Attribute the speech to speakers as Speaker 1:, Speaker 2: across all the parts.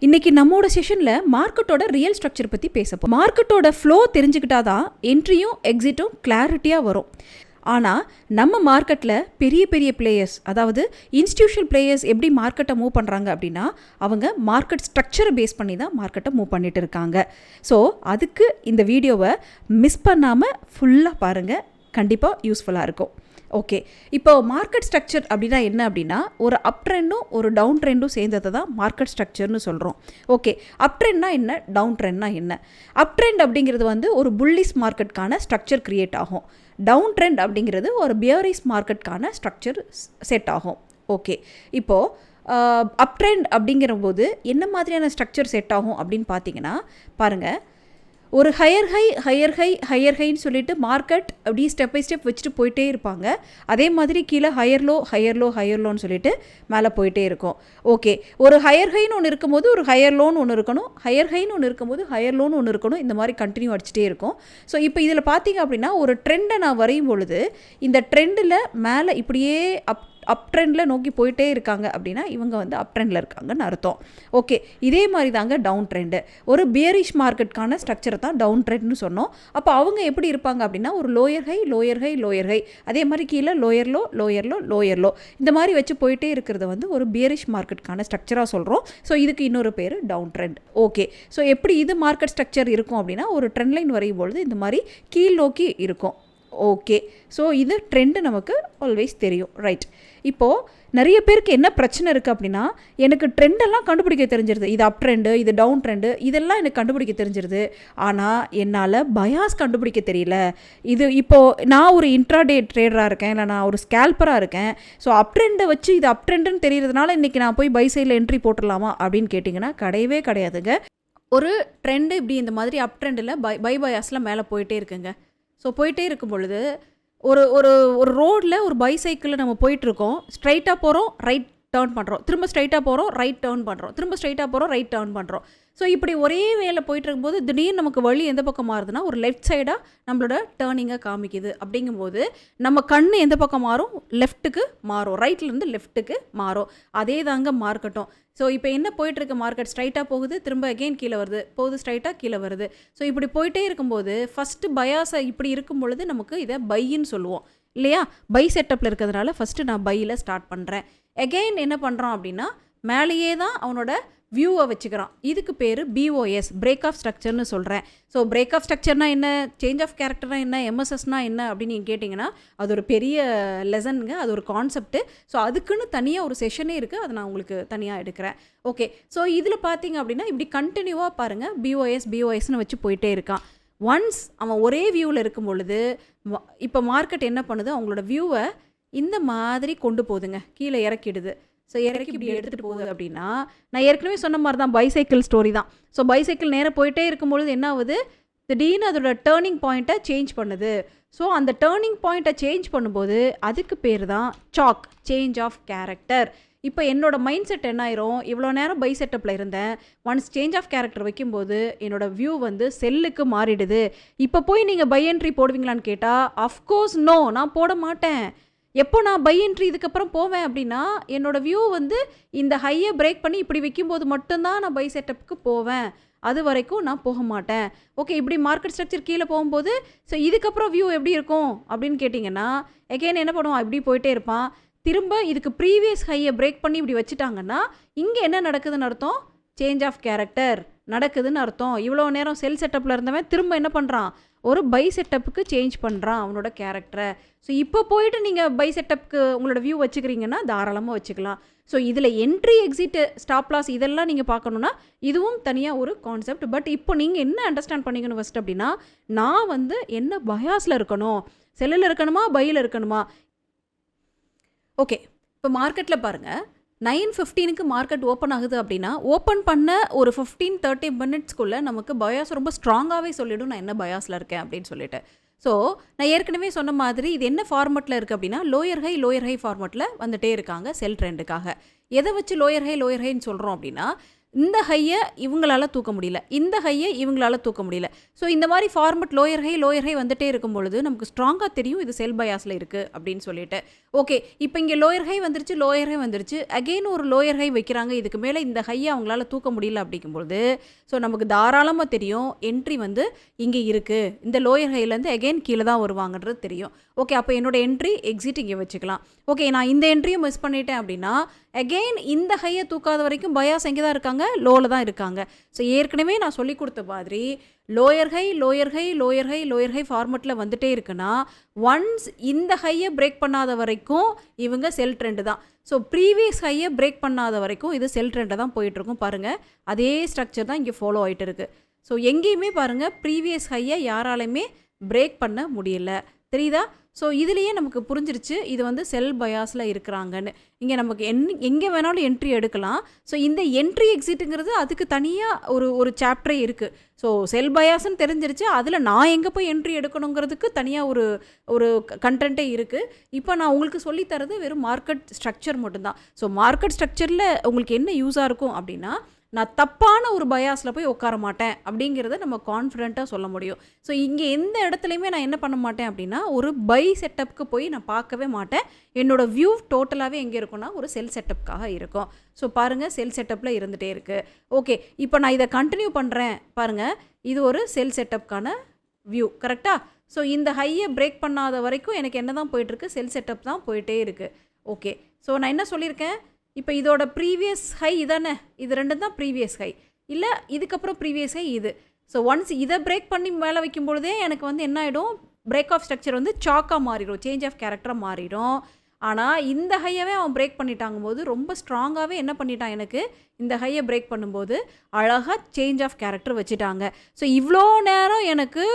Speaker 1: இன்னைக்கு நம்மோட செஷன்ல மார்க்கெட்டோட ரியல் ஸ்ட்ரக்சர் பத்தி பேசப்போம். மார்க்கெட்டோட ஃப்ளோ தெரிஞ்சுக்கிட்டாதான் என்ட்ரியும் எக்ஸிட்டும் கிளாரிட்டியா வரும். ஆனால் நம்ம மார்க்கெட்டில் பெரிய பெரிய பிளேயர்ஸ், அதாவது இன்ஸ்டிடியூஷனல் பிளேயர்ஸ் எப்படி மார்க்கெட்டை மூவ் பண்ணுறாங்க அப்படின்னா அவங்க மார்க்கெட் ஸ்ட்ரக்சரை பேஸ் பண்ணி தான் மார்க்கெட்டை மூவ் பண்ணிட்டு இருக்காங்க. ஸோ அதுக்கு இந்த வீடியோவை மிஸ் பண்ணாமல் ஃபுல்லாக பாருங்கள், கண்டிப்பாக யூஸ்ஃபுல்லாக இருக்கும். ஓகே, இப்போ மார்க்கெட் ஸ்ட்ரக்சர் அப்படின்னா என்ன அப்படின்னா ஒரு அப் ட்ரெண்டும் ஒரு டவுன் ட்ரெண்டும் சேர்ந்ததை தான் மார்க்கெட் ஸ்ட்ரக்சர்னு சொல்கிறோம். ஓகே, அப் ட்ரெண்ட்னா என்ன, டவுன் ட்ரெண்ட்னா என்ன? அப் ட்ரெண்ட் அப்படிங்கிறது வந்து ஒரு புல்லிஷ் மார்க்கெட்டுக்கான ஸ்ட்ரக்சர் க்ரியேட் ஆகும். டவுன் ட்ரெண்ட் அப்படிங்கிறது ஒரு பியரிஷ் மார்க்கெட்டுக்கான ஸ்ட்ரக்சர் செட் ஆகும். ஓகே, இப்போது அப் ட்ரெண்ட் அப்படிங்கிற போது என்ன மாதிரியான ஸ்ட்ரக்சர் செட் ஆகும் அப்படின்னு பார்த்தீங்கன்னா பாருங்கள், ஒரு ஹையர் ஹைன்னு சொல்லிட்டு மார்க்கெட் அப்படியே ஸ்டெப் பை ஸ்டெப் வச்சுட்டு போயிட்டே இருப்பாங்க. அதே மாதிரி கீழே ஹையர் லோன்னு சொல்லிட்டு மேலே போயிட்டே இருக்கும். ஓகே, ஒரு ஹையர் ஹைன்னு ஒன்று இருக்கும்போது ஒரு ஹையர் லோன்னு ஒன்று இருக்கணும், ஹையர் ஹைன்னு ஒன்று இருக்கும்போது ஹையர் லோன்னு ஒன்று இருக்கணும். இந்த மாதிரி கண்டினியூ அடிச்சுட்டே இருக்கும். ஸோ இப்போ இதில் பார்த்தீங்க அப்படின்னா ஒரு ட்ரெண்டை நான் வரையும் பொழுது இந்த ட்ரெண்டில் மேலே இப்படியே அப் ட்ரெண்டில் நோக்கி போயிட்டே இருக்காங்க அப்படின்னா இவங்க வந்து அப் ட்ரெண்டில் இருக்காங்கன்னு அர்த்தம். ஓகே, இதே மாதிரி தாங்க டவுன் ட்ரெண்டு. ஒரு பியரிஷ் மார்க்கெட்டுக்கான ஸ்ட்ரக்சரை தான் டவுன் ட்ரெண்ட்னு சொன்னோம். அப்போ அவங்க எப்படி இருப்பாங்க அப்படின்னா ஒரு லோயர் ஹை, அதே மாதிரி கீழே லோயர் லோ இந்த மாதிரி வச்சு போயிட்டே இருக்கிறத வந்து ஒரு பியரிஷ் மார்க்கெட்டுக்கான ஸ்ட்ரக்சராக சொல்கிறோம். ஸோ இதுக்கு இன்னொரு பேர் டவுன் ட்ரெண்ட். ஓகே, ஸோ எப்படி இது மார்க்கெட் ஸ்ட்ரக்சர் இருக்கும் அப்படின்னா ஒரு ட்ரெண்ட் லைன் வரையும் பொழுது இந்த மாதிரி கீழ் நோக்கி இருக்கும். ஓகே, ஸோ இது ட்ரெண்டு நமக்கு ஆல்வேஸ் தெரியும், ரைட்? இப்போது நிறைய பேருக்கு என்ன பிரச்சனை இருக்குது அப்படின்னா எனக்கு ட்ரெண்டெல்லாம் கண்டுபிடிக்க தெரிஞ்சிருது, இது அப் ட்ரெண்டு, இது டவுன் ட்ரெண்டு, இதெல்லாம் எனக்கு கண்டுபிடிக்க தெரிஞ்சிருது. ஆனால் என்னால் பயாஸ் கண்டுபிடிக்க தெரியல. இது இப்போது நான் ஒரு இன்ட்ராடே ட்ரேடராக இருக்கேன், இல்லை நான் ஒரு ஸ்கேல்பராக இருக்கேன். ஸோ அப் ட்ரெண்டை வச்சு இது அப் ட்ரெண்டுன்னு தெரியறதுனால இன்றைக்கி நான் போய் பை சைடில் என்ட்ரி போட்டுடலாமா அப்படின்னு கேட்டிங்கன்னா கிடையவே கிடையாதுங்க. ஒரு ட்ரெண்டு இப்படி இந்த மாதிரி அப் ட்ரெண்டில் பை பயாஸில் மேலே போயிட்டே இருக்குங்க. ஸோ போயிட்டே இருக்கும் பொழுது ஒரு ஒரு ஒரு ரோடில் ஒரு பைசைக்கிளில் நம்ம போயிட்டுருக்கோம், ஸ்ட்ரைட்டாக போகிறோம், ரைட் டேர்ன் பண்ணுறோம், திரும்ப ஸ்ட்ரைட்டாக போகிறோம், ரைட் டேர்ன் பண்ணுறோம், திரும்ப ஸ்ட்ரைட்டாக போகிறோம், ரைட் டேர்ன் பண்ணுறோம். ஸோ இப்படி ஒரே வேலை போயிட்டு இருக்கும்போது திடீர்னு நமக்கு வழி எந்த பக்கம் மாறுதுன்னா ஒரு லெஃப்ட் சைடாக நம்மளோட டேர்னிங்கை காமிக்குது. அப்படிங்கும்போது நம்ம கண் எந்த பக்கம் மாறும், லெஃப்ட்டுக்கு மாறும், ரைட்லேருந்து லெஃப்ட்டுக்கு மாறும். அதே தாங்க மார்க்கெட்டும். ஸோ இப்போ என்ன போயிட்டுருக்கு, மார்க்கெட் ஸ்ட்ரைட்டாக போகுது, திரும்ப அகெயின் கீழே வருது, போகுது, ஸ்ட்ரைட்டாக கீழே வருது. ஸோ இப்படி போயிட்டே இருக்கும்போது ஃபஸ்ட்டு பயாஸை இப்படி இருக்கும் பொழுது நமக்கு இதை பைன்னு சொல்லுவோம் இல்லையா? பை செட்டப்பில் இருக்கிறதுனால ஃபஸ்ட்டு நான் பையில் ஸ்டார்ட் பண்ணுறேன். அகெயின் என்ன பண்ணுறான் அப்படின்னா மேலேயே தான் அவனோட வியூவை வச்சுக்கிறான். இதுக்கு பேர் பிஓஎஸ், பிரேக் ஆஃப் ஸ்ட்ரக்சர்னு சொல்கிறேன். ஸோ பிரேக் ஆஃப் ஸ்ட்ரக்சர்னா என்ன, சேஞ்ச் ஆஃப் கேரக்டர்னா என்ன, எம்எஸ்எஸ்னா என்ன அப்படின்னு நீங்கள் கேட்டிங்கன்னா அது ஒரு பெரிய லெசனுங்க, அது ஒரு கான்செப்ட்டு. ஸோ அதுக்குன்னு தனியாக ஒரு செஷனே இருக்குது, அதை நான் உங்களுக்கு தனியாக எடுக்கிறேன். ஓகே, ஸோ இதில் பார்த்தீங்க அப்படின்னா இப்படி கண்டினியூவாக பாருங்கள் பிஓஎஸ்னு வச்சு போயிட்டே இருக்கான். ஒன்ஸ் அவன் ஒரே வியூவில் இருக்கும் பொழுது இப்போ மார்க்கெட் என்ன பண்ணுது, அவங்களோட வியூவை இந்த மாதிரி கொண்டு போகுதுங்க, கீழே இறக்கிடுது. ஸோ இறக்கி இப்படி எடுத்துகிட்டு போகுது அப்படின்னா நான் ஏற்கனவே சொன்ன மாதிரி தான் பைசைக்கிள் ஸ்டோரி தான். ஸோ பைசைக்கிள் நேராக போயிட்டே இருக்கும்பொழுது என்ன ஆகுது, திடீர்னு அதோட டேர்னிங் பாயிண்ட்டை சேஞ்ச் பண்ணுது. ஸோ அந்த டேர்னிங் பாயிண்ட்டை சேஞ்ச் பண்ணும்போது அதுக்கு பேர் தான் சாக், சேஞ்ச் ஆஃப் கேரக்டர். இப்போ என்னோட மைண்ட் செட் என்ன ஆயிரும், இவ்வளோ நேரம் பை செட்டப்பில் இருந்தேன், ஒன்ஸ் சேஞ்ச் ஆஃப் கேரக்டர் வைக்கும்போது என்னோட வியூ வந்து செல்லுக்கு மாறிடுது. இப்போ போய் நீங்கள் பை என்ட்ரி போடுவீங்களான்னு கேட்டால் அஃப்கோர்ஸ் நோ, நான் போட மாட்டேன். எப்போ நான் பை என்ட்ரி இதுக்கப்புறம் போவேன் அப்படின்னா என்னோடய வியூ வந்து இந்த ஹையை பிரேக் பண்ணி இப்படி வைக்கும்போது மட்டும்தான் நான் பை செட்டப்புக்கு போவேன், அது வரைக்கும் நான் போக மாட்டேன். ஓகே, இப்படி மார்க்கெட் ஸ்ட்ரக்சர் கீழே போகும்போது ஸோ இதுக்கப்புறம் வியூ எப்படி இருக்கும் அப்படின்னு கேட்டிங்கன்னா எகெயின் என்ன பண்ணுவான், இப்படி போயிட்டே இருப்பான். திரும்ப இதுக்கு ப்ரீவியஸ் ஹையை பிரேக் பண்ணி இப்படி வச்சுட்டாங்கன்னா இங்கே என்ன நடக்குதுன்னு அர்த்தம், சேஞ்ச் ஆஃப் கேரக்டர் நடக்குதுன்னு அர்த்தம். இவ்வளோ நேரம் செல் செட்டப்பில் இருந்தவன் திரும்ப என்ன பண்ணுறான், ஒரு பை செட்டப்புக்கு சேஞ்ச் பண்ணுறான் அவனோட கேரக்டரை. ஸோ இப்போ போயிட்டு நீங்கள் பை செட்டப்புக்கு உங்களோட வியூ வச்சுக்கிறீங்கன்னா தாராளமாக வச்சுக்கலாம். ஸோ இதில் என்ட்ரி, எக்ஸிட், ஸ்டாப் லாஸ் இதெல்லாம் நீங்கள் பார்க்கணுன்னா இதுவும் தனியாக ஒரு கான்செப்ட். பட் இப்போ நீங்கள் என்ன அண்டர்ஸ்டாண்ட் பண்ணிக்கணும் ஃபஸ்ட் அப்படின்னா நான் வந்து என்ன பயாஸில் இருக்கணும், செல்லில் இருக்கணுமா பையில் இருக்கணுமா? ஓகே, இப்போ மார்க்கெட்டில் பாருங்கள் 9:15 மார்க்கெட் ஓப்பன் ஆகுது அப்படின்னா ஓப்பன் பண்ண ஒரு 15-30 மினிட்ஸ்க்குள்ளே நமக்கு பயாஸ் ரொம்ப ஸ்ட்ராங்காகவே சொல்லிவிடும் நான் என்ன பயாஸில் இருக்கேன் அப்படின்னு சொல்லிட்டு. ஸோ நான் ஏற்கனவே சொன்ன மாதிரி இது என்ன ஃபார்மெட்டில் இருக்குது அப்படின்னா லோயர் ஹை ஃபார்மெட்டில் வந்துட்டே இருக்காங்க செல் ட்ரெண்டுக்காக. எதை வச்சு லோயர் ஹைன்னு சொல்கிறோம் அப்படின்னா இந்த ஹையை இவங்களால தூக்க முடியல, இந்த ஹையை இவங்களால தூக்க முடியல. ஸோ இந்த மாதிரி ஃபார்மட் லோயர் ஹை வந்துட்டே இருக்கும் பொழுது நமக்கு ஸ்ட்ராங்காக தெரியும் இது செல் பயாஸில் இருக்குது அப்படின்னு சொல்லிட்டு. ஓகே, இப்போ இங்கே லோயர் ஹை வந்துருச்சு, அகெயின் ஒரு லோயர் ஹை வைக்கிறாங்க, இதுக்கு மேலே இந்த ஹையை அவங்களால தூக்க முடியல அப்படிங்கும்பொழுது ஸோ நமக்கு தாராளமாக தெரியும் என்ட்ரி வந்து இங்கே இருக்குது, இந்த லோயர் ஹைலேருந்து அகெயின் கீழே தான் வருவாங்கன்றது தெரியும். ஓகே, அப்போ என்னோட என்ட்ரி எக்ஸிட் இங்கே வச்சுக்கலாம். ஓகே, நான் இந்த என்ட்ரியும் மிஸ் பண்ணிட்டேன் அப்படின்னா அகெயின் இந்த ஹையை தூக்காத வரைக்கும் பயாஸ் எங்கே தான் இருக்காங்க, லோவில் தான் இருக்காங்க. ஸோ ஏற்கனவே நான் சொல்லி கொடுத்த மாதிரி லோயர் ஹை ஃபார்மெட்டில் வந்துட்டே இருக்குன்னா ஒன்ஸ் இந்த ஹையை பிரேக் பண்ணாத வரைக்கும் இவங்க செல் ட்ரெண்டு தான். ஸோ ப்ரீவியஸ் ஹையை பிரேக் பண்ணாத வரைக்கும் இது செல் ட்ரெண்டை தான் போயிட்டுருக்கும். பாருங்கள், அதே ஸ்ட்ரக்சர் தான் இங்கே ஃபாலோ ஆகிட்டு இருக்குது. ஸோ எங்கேயுமே பாருங்கள் ப்ரீவியஸ் ஹையை யாராலையுமே பிரேக் பண்ண முடியல, தெரியுதா? ஸோ இதுலேயே நமக்கு புரிஞ்சிருச்சு இது வந்து செல் பயாஸில் இருக்கிறாங்கன்னு. இங்கே நமக்கு எங்கே வேணாலும் என்ட்ரி எடுக்கலாம். ஸோ இந்த என்ட்ரி எக்ஸிட்டுங்கிறது அதுக்கு தனியாக ஒரு சாப்டரே இருக்குது. ஸோ செல் பயாஸ்ன்னு தெரிஞ்சிருச்சு, அதில் நான் எங்கே போய் என்ட்ரி எடுக்கணுங்கிறதுக்கு தனியாக ஒரு கண்டென்ட்டே இருக்குது. இப்போ நான் உங்களுக்கு சொல்லித்தரது வெறும் மார்க்கெட் ஸ்ட்ரக்சர் மட்டும்தான். ஸோ மார்க்கெட் ஸ்ட்ரக்சரில் உங்களுக்கு என்ன யூஸாக இருக்கும் அப்படின்னா, நான் தப்பான ஒரு பயாஸில் போய் உட்கார மாட்டேன் அப்படிங்கிறத நம்ம கான்ஃபிடென்ட்டாக சொல்ல முடியும். ஸோ இங்கே எந்த இடத்துலையுமே நான் என்ன பண்ண மாட்டேன் அப்படின்னா, ஒரு பை செட்டப்புக்கு போய் நான் பார்க்கவே மாட்டேன். என்னோடய வியூ டோட்டலாகவே எங்கே இருக்குன்னா ஒரு செல் செட்டப்புக்காக இருக்கும். ஸோ பாருங்கள், செல் செட்டப்பில் இருந்துகிட்டே இருக்குது. ஓகே, இப்போ நான் இதை கண்டினியூ பண்ணுறேன். பாருங்கள், இது ஒரு செல் செட்டப்புக்கான வியூ, கரெக்டாக? ஸோ இந்த ஹையை பிரேக் பண்ணாத வரைக்கும் எனக்கு என்ன தான் போயிட்டுருக்கு, செல் செட்டப் தான் போயிட்டே இருக்குது. ஓகே, ஸோ நான் என்ன சொல்லியிருக்கேன், இப்போ இதோட ப்ரீவியஸ் ஹை இதானே, இது ரெண்டும் தான் ப்ரீவியஸ் ஹை, இல்லை இதுக்கப்புறம் ப்ரீவியஸ் ஹை இது. ஸோ ஒன்ஸ் இதை பிரேக் பண்ணி மேலே வைக்கும் பொழுதே எனக்கு வந்து என்ன ஆகிடும், பிரேக் ஆஃப் ஸ்ட்ரக்சர் வந்து சாக்காக மாறிடும், சேஞ்ச் ஆஃப் கேரக்டராக மாறிடும். ஆனால் இந்த ஹையவே அவன் பிரேக் பண்ணிட்டாங்கும் போது ரொம்ப ஸ்ட்ராங்காகவே என்ன பண்ணிட்டான், எனக்கு இந்த ஹையை பிரேக் பண்ணும்போது அழகாக சேஞ்ச் ஆஃப் கேரக்டர் வச்சுட்டாங்க. ஸோ இவ்வளோ நேரம் எனக்கு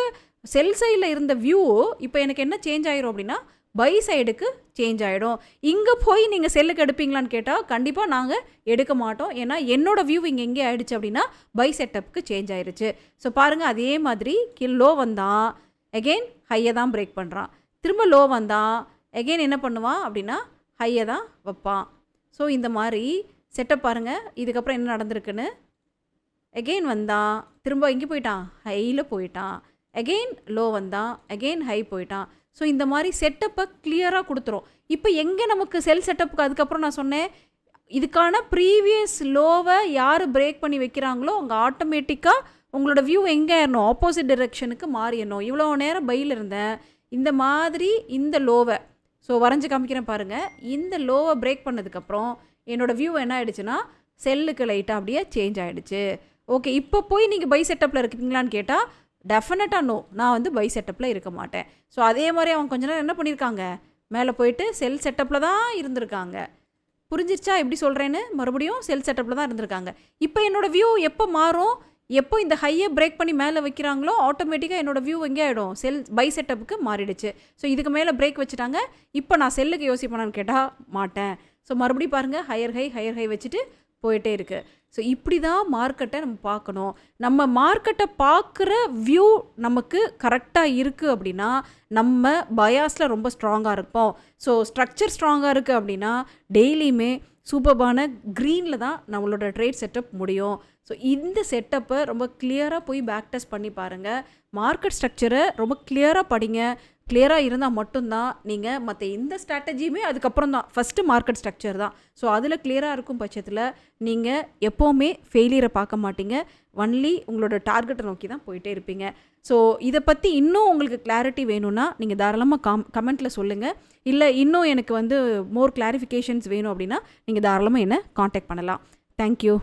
Speaker 1: செல் சைடில் இருந்த வியூ இப்போ எனக்கு என்ன சேஞ்ச் ஆகிரும் அப்படின்னா பை சைடுக்கு சேஞ்ச் ஆகிடும். இங்கே போய் நீங்கள் செல்லுக்கு எடுப்பீங்களான்னு கேட்டால் கண்டிப்பாக நாங்கள் எடுக்க மாட்டோம். ஏன்னா என்னோடய வியூ இங்கே எங்கே ஆகிடுச்சு அப்படின்னா பை செட்டப்புக்கு சேஞ்ச் ஆகிடுச்சு. ஸோ பாருங்கள், அதே மாதிரி லோ வந்தான், அகெயின் ஹையை தான் பிரேக் பண்ணுறான். திரும்ப லோ வந்தான், அகெயின் என்ன பண்ணுவான் அப்படின்னா ஹையை தான் வைப்பான். ஸோ இந்த மாதிரி செட்டப் பாருங்கள். இதுக்கப்புறம் என்ன நடந்திருக்குன்னு, அகெயின் வந்தான், திரும்ப எங்கே போயிட்டான், ஹையில் போயிட்டான், அகெயின் லோ வந்தான், அகெயின் ஹை போயிட்டான். ஸோ இந்த மாதிரி செட்டப்பை கிளியராக கொடுத்துரும். இப்போ எங்கே நமக்கு செல் செட்டப்புக்கு அதுக்கப்புறம் நான் சொன்னேன், இதுக்கான ப்ரீவியஸ் லோவை யார் பிரேக் பண்ணி வைக்கிறாங்களோ அங்கே ஆட்டோமேட்டிக்காக உங்களோட வியூ எங்கே ஏறணும், ஆப்போசிட் டிரெக்ஷனுக்கு மாறிடணும். இவ்வளோ நேரம் பையில் இருந்தேன், இந்த மாதிரி இந்த லோவை வரைஞ்சி காமிக்கிறேன் பாருங்கள். இந்த லோவை பிரேக் பண்ணதுக்கப்புறம் என்னோடய வியூ என்ன ஆகிடுச்சுன்னா செல்லுக்கு லைட்டாக அப்படியே சேஞ்ச் ஆகிடுச்சு. ஓகே, இப்போ போய் நீங்கள் பை செட்டப்பில் இருக்கீங்களான்னு கேட்டால் டெஃபினட்டாக நோ, நான் வந்து பை செட்டப்பில் இருக்க மாட்டேன். ஸோ அதே மாதிரி அவங்க கொஞ்ச நேரம் என்ன பண்ணியிருக்காங்க, மேலே போயிட்டு செல் செட்டப்பில் தான் இருந்திருக்காங்க. புரிஞ்சிருச்சா எப்படி சொல்கிறேன்னு? மறுபடியும் செல் செட்டப்பில் தான் இருந்திருக்காங்க. இப்போ என்னோடய வியூ எப்போ மாறும், எப்போ இந்த ஹையை பிரேக் பண்ணி மேலே வைக்கிறாங்களோ ஆட்டோமேட்டிக்காக என்னோடய வியூ எங்கே ஆகிடும், செல் பை செட்டப்புக்கு மாறிடுச்சு. ஸோ இதுக்கு மேலே பிரேக் வச்சுட்டாங்க. இப்போ நான் செல்லுக்கு யோசிப்பேனான்னு கேட்டால் மாட்டேன். ஸோ மறுபடியும் பாருங்கள், ஹையர் ஹை வச்சுட்டு போயிட்டே இருக்குது. ஸோ இப்படி தான் மார்க்கெட்டை நம்ம பார்க்கணும். நம்ம மார்க்கெட்டை பார்க்குற வியூ நமக்கு கரெக்டாக இருக்குது அப்படின்னா நம்ம பயாஸில் ரொம்ப ஸ்ட்ராங்காக இருப்போம். ஸோ ஸ்ட்ரக்சர் ஸ்ட்ராங்காக இருக்குது அப்படின்னா டெய்லியுமே சூப்பர்பான க்ரீனில் தான் நம்மளோட ட்ரேட் செட்டப் முடியும். ஸோ இந்த செட்டப்பை ரொம்ப கிளியராக போய் பேக் டெஸ்ட் பண்ணி பாருங்கள். மார்க்கெட் ஸ்ட்ரக்சரை ரொம்ப கிளியராக படிங்க. கிளியராக இருந்தால் மட்டும்தான் நீங்கள் மற்ற எந்த ஸ்ட்ராட்டஜியுமே அதுக்கப்புறம் தான், ஃபஸ்ட்டு மார்க்கெட் ஸ்ட்ரக்சர் தான். ஸோ அதில் கிளியராக இருக்கும் பட்சத்தில் நீங்கள் எப்போவுமே ஃபெயிலியரை பார்க்க மாட்டீங்க, ஒன்லி உங்களோட டார்கெட்டை நோக்கி தான் போயிட்டே இருப்பீங்க. ஸோ இதை பற்றி இன்னும் உங்களுக்கு கிளாரிட்டி வேணும்னா நீங்கள் தாராளமாக கமெண்ட்டில் சொல்லுங்கள். இல்லை இன்னும் எனக்கு வந்து மோர் கிளாரிஃபிகேஷன்ஸ் வேணும் அப்படின்னா நீங்கள் தாராளமாக என்னை காண்டாக்ட் பண்ணலாம். தேங்க்யூ.